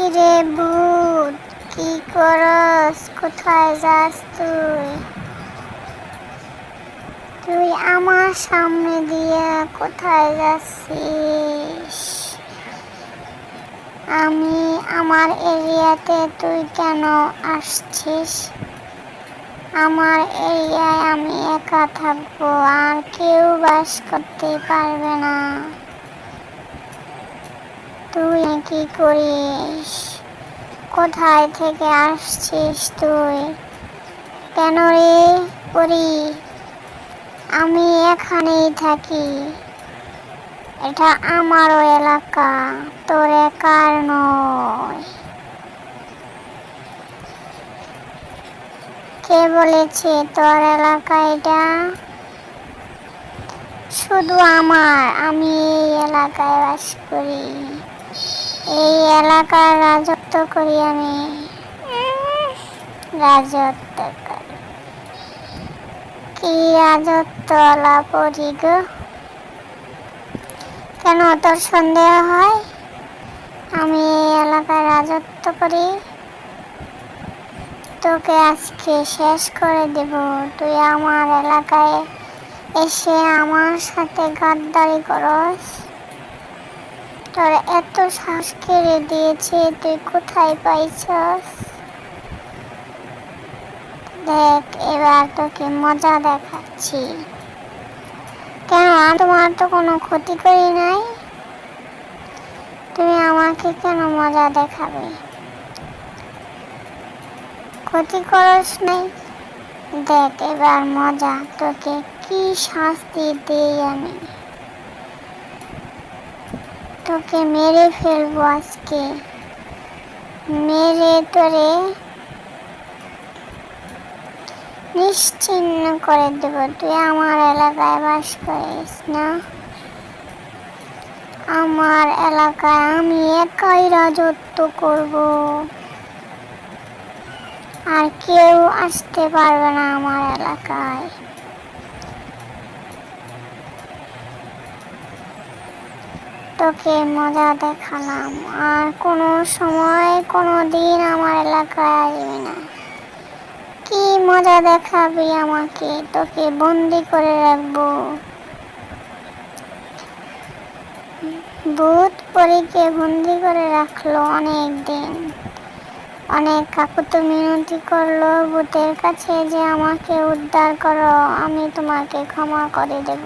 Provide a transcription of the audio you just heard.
কিরে ভূত, কি করস? কোথায় যাস তুই? তুই আমার সামনে দিয়ে কোথায় যাচ্ছিস? আমি আমার এরিয়াতে তুই কেন আসছিস? আমার এরিয়ায় আমি একা থাকবো, আর কেউ বাস করতে পারবে না। তুই কি করিস? কোথায় থেকে আসছিস তুই? কেন রে পরি? আমি এখানেই থাকি, এটা আমারও এলাকা, তোর একার নয়। কে বলেছে তোর এলাকা এটা? শুধু আমার, আমি এই এলাকায় বাস করি, এই এলাকার রাজত্ব করি আমি। রাজত্ব করি? কি রাজত্ব লাপরি গো? কেন তোর সন্দেহ হয় আমি এই এলাকায় রাজত্ব করি? তোকে আজকে শেষ করে দেব। তুই আমার এলাকায় এসে আমার সাথে গাদ্দারি করস? তোর এত সাহস কেড়ে দিয়েছে, তুই কোথায় পাইছস? দেখ, এবার তোকে মজা দেখাচ্ছি। কেন, তোমার তো কোনো ক্ষতি করি নাই, তুমি আমাকে কেন মজা দেখাবে? ক্ষতি করস নাই? দেখ এবার মজা, তোকে কি শাস্তি দেই আমি। তোকে মেরে ফেলবো আজকে, মেরে তোরে নিশ্চিহ্ন করে দেব। তুই আমার এলাকায় বাস করিস না, আমার এলাকায় আমি একাই রাজত্ব করব, আর কেউ আসতে পারবে না আমার এলাকায়। তোকে মজা দেখালাম, আর কোনো সময় কোনো দিন আমার এলাকায় আসবি না। কি মজা দেখাবি আমাকে? তোকে বন্দি করে রাখবো। ভূত পরীকে বন্দি করে রাখলো অনেক দিন, অনেক কাকুতি মিনতি করলো ভূতের কাছে যে আমাকে উদ্ধার করো, আমি তোমাকে ক্ষমা করে দেব।